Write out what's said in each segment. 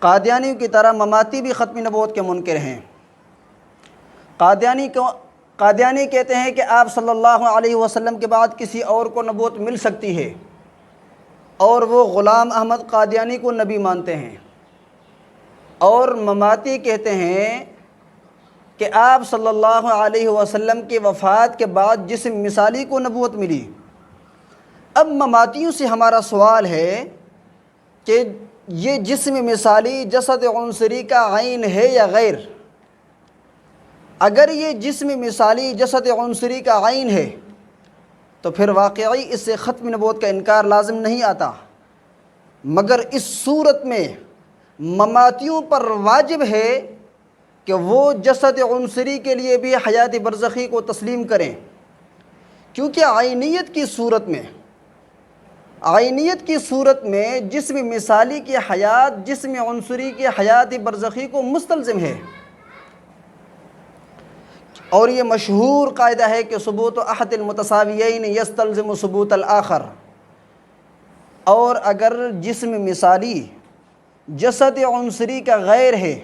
قادیانیوں کی طرح مماتی بھی ختم نبوت کے منکر ہیں۔ قادیانی کہتے ہیں کہ آپ صلی اللہ علیہ وسلم کے بعد کسی اور کو نبوت مل سکتی ہے، اور وہ غلام احمد قادیانی کو نبی مانتے ہیں۔ اور مماتی کہتے ہیں کہ آپ صلی اللہ علیہ وسلم کی وفات کے بعد جسم مثالی کو نبوت ملی۔ اب مماتیوں سے ہمارا سوال ہے کہ یہ جسم مثالی جسد عنصری کا عین ہے یا غیر؟ اگر یہ جسم مثالی جسد عنصری کا عین ہے تو پھر واقعی اس سے ختم نبوت کا انکار لازم نہیں آتا، مگر اس صورت میں مماتیوں پر واجب ہے کہ وہ جسد عنصری کے لیے بھی حیات برزخی کو تسلیم کریں، کیونکہ عینیت کی صورت میں جسم مثالی کی حیات جسم عنصری کی حیات برزخی کو مستلزم ہے۔ اور یہ مشہور قاعدہ ہے کہ ثبوت احد المتساویین یستلزم ثبوت الآخر۔ اور اگر جسم مثالی جسد عنصری کا غیر ہے،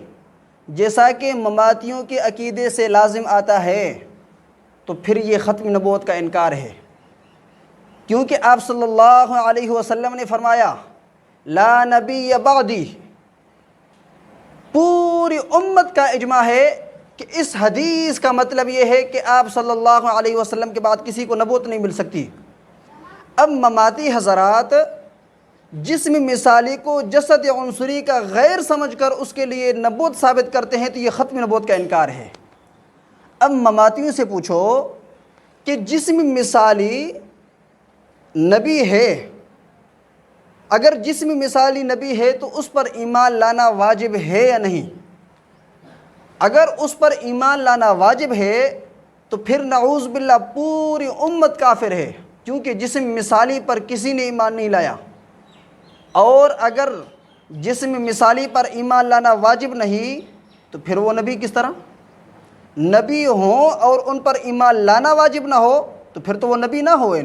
جیسا کہ مماتیوں کے عقیدے سے لازم آتا ہے، تو پھر یہ ختم نبوت کا انکار ہے، کیونکہ آپ صلی اللہ علیہ وسلم نے فرمایا لا نبی بعدی۔ پوری امت کا اجماع ہے کہ اس حدیث کا مطلب یہ ہے کہ آپ صلی اللہ علیہ وسلم کے بعد کسی کو نبوت نہیں مل سکتی۔ اب مماتی حضرات جسم مثالی کو جسد عنصری کا غیر سمجھ کر اس کے لیے نبوت ثابت کرتے ہیں، تو یہ ختم نبوت کا انکار ہے۔ اب مماتیوں سے پوچھو کہ جسم مثالی نبی ہے، اگر جسم مثالی نبی ہے تو اس پر ایمان لانا واجب ہے یا نہیں؟ اگر اس پر ایمان لانا واجب ہے تو پھر نعوذ باللہ پوری امت کافر ہے، کیونکہ جسم مثالی پر کسی نے ایمان نہیں لایا۔ اور اگر جسم مثالی پر ایمان لانا واجب نہیں تو پھر وہ نبی کس طرح؟ نبی ہوں اور ان پر ایمان لانا واجب نہ ہو تو پھر تو وہ نبی نہ ہوئے۔